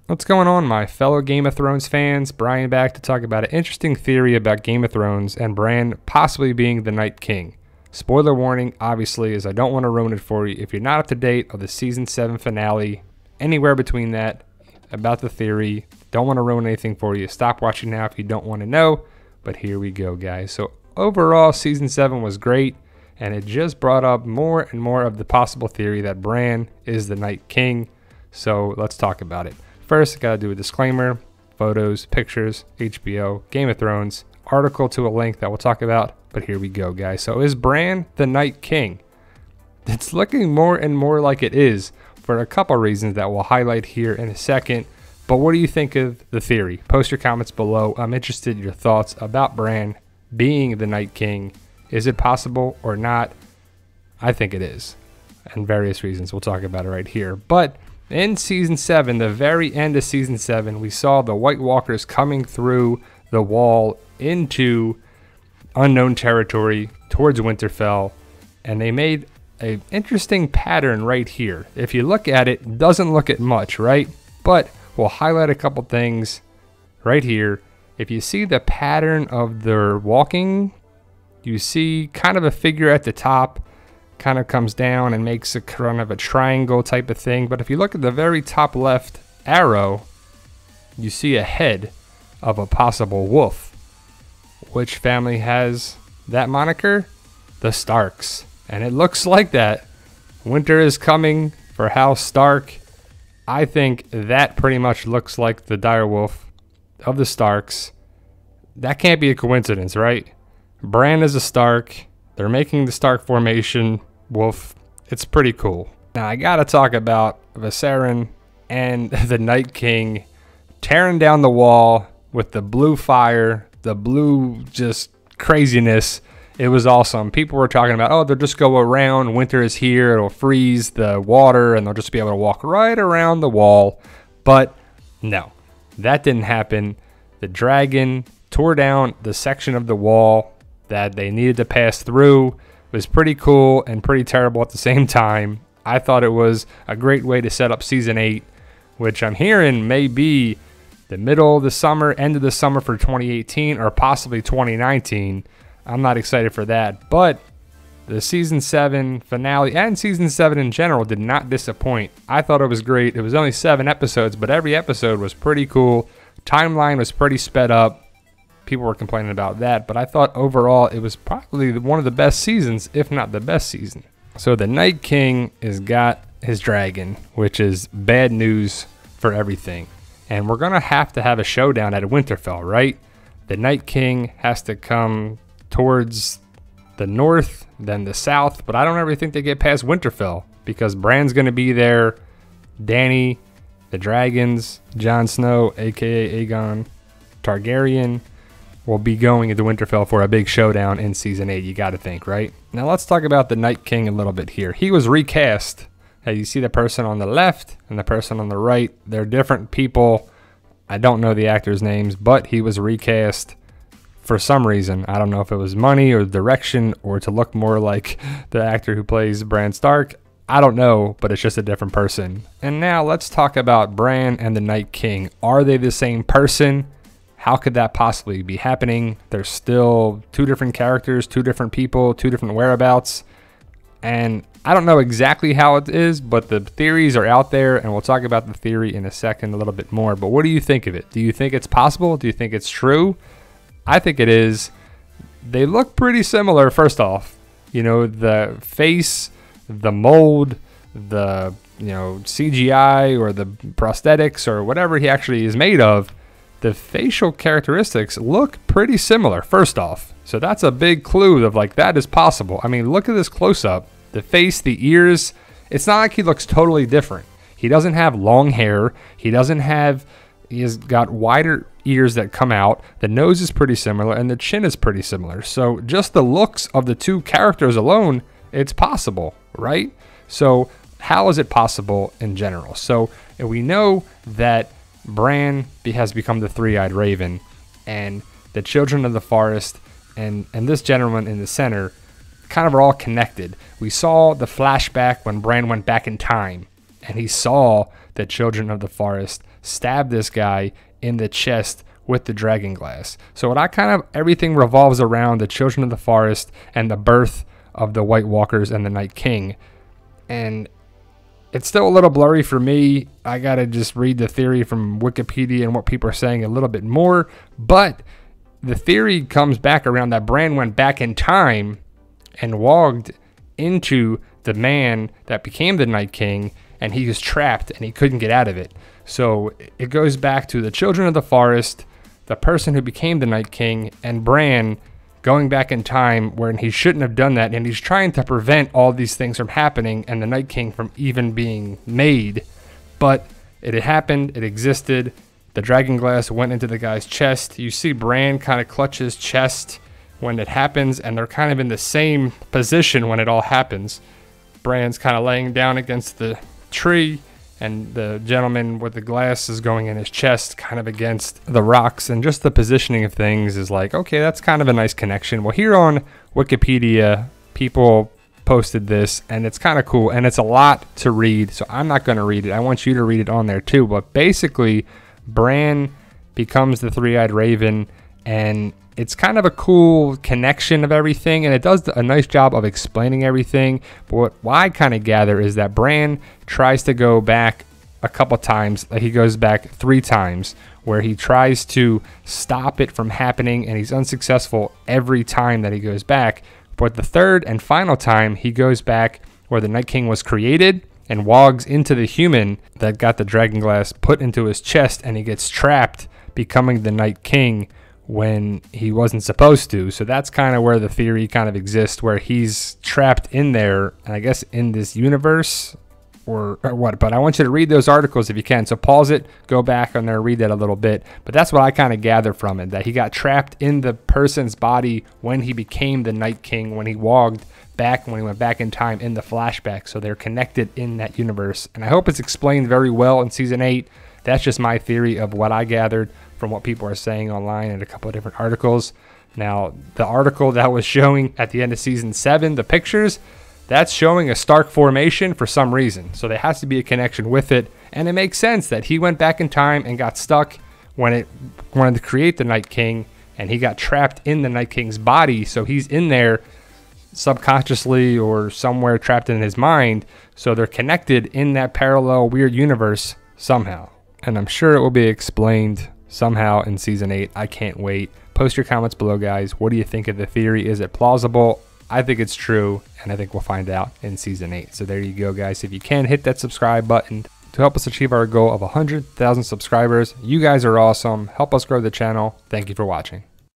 What's going on, my fellow Game of Thrones fans? Brian back to talk about an interesting theory about Game of Thrones and Bran possibly being the Night King. Spoiler warning, obviously, as I don't want to ruin it for you. If you're not up to date of the Season 7 finale, anywhere between that, about the theory, don't want to ruin anything for you. Stop watching now if you don't want to know, but here we go, guys. So overall, Season 7 was great, and it just brought up more and more of the possible theory that Bran is the Night King. So let's talk about it. First, I gotta do a disclaimer, photos, pictures, HBO, Game of Thrones, article to a link that we'll talk about, but here we go, guys. So is Bran the Night King? It's looking more and more like it is for a couple reasons that we'll highlight here in a second, but what do you think of the theory? Post your comments below. I'm interested in your thoughts about Bran being the Night King. Is it possible or not? I think it is, and various reasons. We'll talk about it right here, but in Season 7, the very end of Season 7, we saw the White Walkers coming through the wall into unknown territory towards Winterfell, and they made an interesting pattern right here. If you look at it, it doesn't look at much, right? But we'll highlight a couple things right here. If you see the pattern of their walking, you see kind of a figure at the top, kind of comes down and makes a kind of a triangle type of thing. But if you look at the very top left arrow, you see a head of a possible wolf. Which family has that moniker? The Starks. And it looks like that. Winter is coming for House Stark. I think that pretty much looks like the direwolf of the Starks. That can't be a coincidence, right? Bran is a Stark. They're making the Stark formation wolf. It's pretty cool. Now I gotta talk about Sarin and the Night King tearing down the wall with the blue fire, the blue just craziness. It was awesome. People were talking about, oh, they'll just go around. Winter is here. It'll freeze the water and they'll just be able to walk right around the wall. But no, that didn't happen. The dragon tore down the section of the wall that they needed to pass through. It was pretty cool and pretty terrible at the same time. I thought it was a great way to set up Season 8, which I'm hearing may be the middle of the summer, end of the summer for 2018, or possibly 2019. I'm not excited for that, but the Season 7 finale and Season 7 in general did not disappoint. I thought it was great. It was only 7 episodes, but every episode was pretty cool. Timeline was pretty sped up. People were complaining about that, but I thought overall it was probably one of the best seasons, if not the best season. So the Night King has got his dragon, which is bad news for everything. And we're going to have a showdown at Winterfell, right? The Night King has to come towards the north, then the south, but I don't ever think they get past Winterfell because Bran's going to be there, Dany, the dragons, Jon Snow, aka Aegon Targaryen, will be going into Winterfell for a big showdown in Season 8, you got to think, right? Now let's talk about the Night King a little bit here. He was recast. You see the person on the left and the person on the right. They're different people. I don't know the actors' names, but he was recast for some reason. I don't know if it was money or direction or to look more like the actor who plays Bran Stark. I don't know, but it's just a different person. And now let's talk about Bran and the Night King. Are they the same person? How could that possibly be happening? There's still 2 different characters, 2 different people, 2 different whereabouts. And I don't know exactly how it is, but the theories are out there, and we'll talk about the theory in a second a little bit more. But what do you think of it? Do you think it's possible? Do you think it's true? I think it is. They look pretty similar, first off. You know, the face, the mold, the, CGI or the prosthetics or whatever he actually is made of. The facial characteristics look pretty similar, first off. So that's a big clue of like, that is possible. I mean, look at this close-up. The face, the ears, it's not like he looks totally different. He doesn't have long hair. He has got wider ears that come out. The nose is pretty similar and the chin is pretty similar. So just the looks of the 2 characters alone, it's possible, right? So how is it possible in general? So we know that Bran has become the 3-eyed raven, and the children of the forest and this gentleman in the center kind of are all connected. We saw the flashback when Bran went back in time, and he saw the children of the forest stabbed this guy in the chest with the dragon glass. So everything revolves around the Children of the Forest and the birth of the White Walkers and the Night King. And it's still a little blurry for me. I gotta just read the theory from Wikipedia and what people are saying a little bit more. But the theory comes back around that Bran went back in time and walked into the man that became the Night King, and he was trapped and he couldn't get out of it. So it goes back to the Children of the Forest, the person who became the Night King, and Bran going back in time where he shouldn't have done that, and he's trying to prevent all these things from happening and the Night King from even being made. But it had happened, it existed. The dragon glass went into the guy's chest. You see Bran kind of clutch his chest when it happens, and they're kind of in the same position when it all happens. Bran's kind of laying down against the tree, and the gentleman with the glass is going in his chest, kind of against the rocks. And just the positioning of things is like, okay, that's kind of a nice connection. Well, here on Wikipedia, people posted this, and it's kind of cool, and it's a lot to read, so I'm not going to read it. I want you to read it on there too. But basically, Bran becomes the three-eyed raven, and it's kind of a cool connection of everything, and it does a nice job of explaining everything. But what I kind of gather is that Bran tries to go back a couple times. Like, he goes back 3 times, where he tries to stop it from happening, and he's unsuccessful every time that he goes back. But the third and final time, he goes back where the Night King was created and walks into the human that got the dragon glass put into his chest, and he gets trapped, becoming the Night King when he wasn't supposed to. So that's kind of where the theory kind of exists, where he's trapped in there, and I guess in this universe or what. But I want you to read those articles if you can. So pause it, go back on there, read that a little bit. But that's what I kind of gather from it, that he got trapped in the person's body when he became the Night King, when he walked back, when he went back in time in the flashback. So they're connected in that universe, and I hope it's explained very well in season 8. That's just my theory of what I gathered from what people are saying online in a couple of different articles. Now, the article that was showing at the end of season 7, the pictures, that's showing a Stark formation for some reason. So there has to be a connection with it. And it makes sense that he went back in time and got stuck when it wanted to create the Night King, and he got trapped in the Night King's body. So he's in there subconsciously or somewhere trapped in his mind. So they're connected in that parallel weird universe somehow. And I'm sure it will be explained somehow in season 8. I can't wait. Post your comments below, guys. What do you think of the theory? Is it plausible? I think it's true, and I think we'll find out in season 8. So there you go, guys. If you can, hit that subscribe button to help us achieve our goal of 100,000 subscribers. You guys are awesome. Help us grow the channel. Thank you for watching.